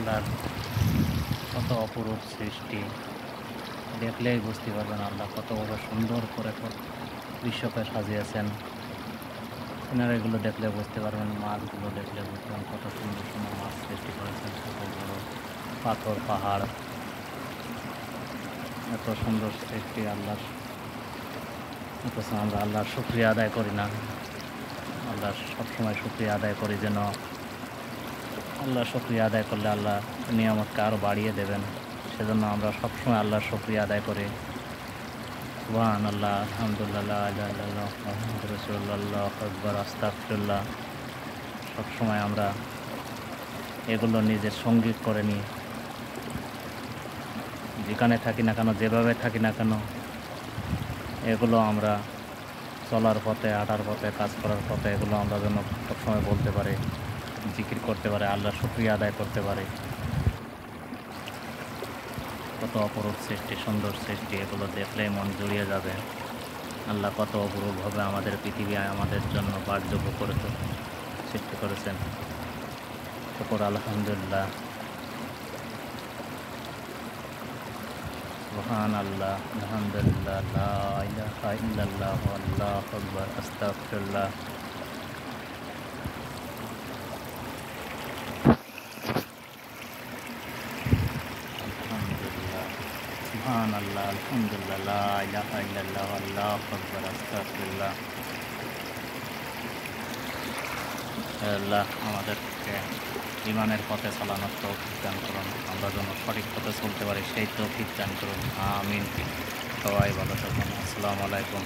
আল্লাহর কত অপরূপ সৃষ্টি, দেখলেই বুঝতে পারবেন আল্লাহ কত বড় সুন্দর করে বিশ্বকে সাজিয়েছেন। আপনারা এগুলো দেখলে বুঝতে পারবেন, মাছগুলো দেখলে বুঝতে পারবেন কত সুন্দর সুন্দর মাছ সৃষ্টি করেছেন, কত বড় পাথর পাহাড়, এত সুন্দর সৃষ্টি আল্লাহর। অথচ আমরা আল্লাহর শুকরিয়া আদায় করি না। আল্লাহর সবসময় শুকরিয়া আদায় করি, যেন আল্লাহর শুকরিয়া আদায় করলে আল্লাহ নিয়ামতকে আরও বাড়িয়ে দেবেন। সেজন্য আমরা সবসময় আল্লাহর শুকরিয়া আদায় করি। সুবহানাল্লাহ, আলহামদুলিল্লাহ, লা ইলাহা ইল্লাল্লাহ, মুহাম্মাদুর রাসূলুল্লাহ, আল্লাহু আকবার, আস্তাগফিরুল্লাহ। সবসময় আমরা এগুলো নিজের সঙ্গী করে নিই। যেখানে থাকি না কেন, যেভাবে থাকি না কেন, এগুলো আমরা চলার পথে, হাঁটার পথে, কাজ করার পথে এগুলো আমরা যেন সবসময় বলতে পারি, জিকির করতে পারি, আল্লাহর শুকরিয়া আদায় করতে পারি। কত অপরূপ সৃষ্টি, সুন্দর সৃষ্টি, এগুলো দেখলেই মন জুড়িয়ে যাবে। আল্লাহ কত অপরূপভাবে আমাদের পৃথিবী আমাদের জন্য বাসযোগ্য করে সৃষ্টি করেছেন। শুকর আলহামদুলিল্লাহ, সুবহানাল্লাহ, আলহামদুলিল্লাহ, লা ইলাহা ইল্লাল্লাহ, আল্লাহু আকবার, আস্তাগফিরুল্লাহ। আলহামদুলিল্লাহ, সুবহানাল্লাহ, আলহামদুলিল্লাহ, লা ইলাহা ইল্লাল্লাহ, আল্লাহু আকবার, আস্তাগফিরুল্লাহ। আল্লাহ আমাদেরকে ঈমানের পথে চালানোর তৌফিক দান করুন, আমরা যেন সঠিক পথে চলতে পারি সেই তৌফিক দান করুন, আমিন। সবাই ভালো থাকুন, আসসালামু আলাইকুম।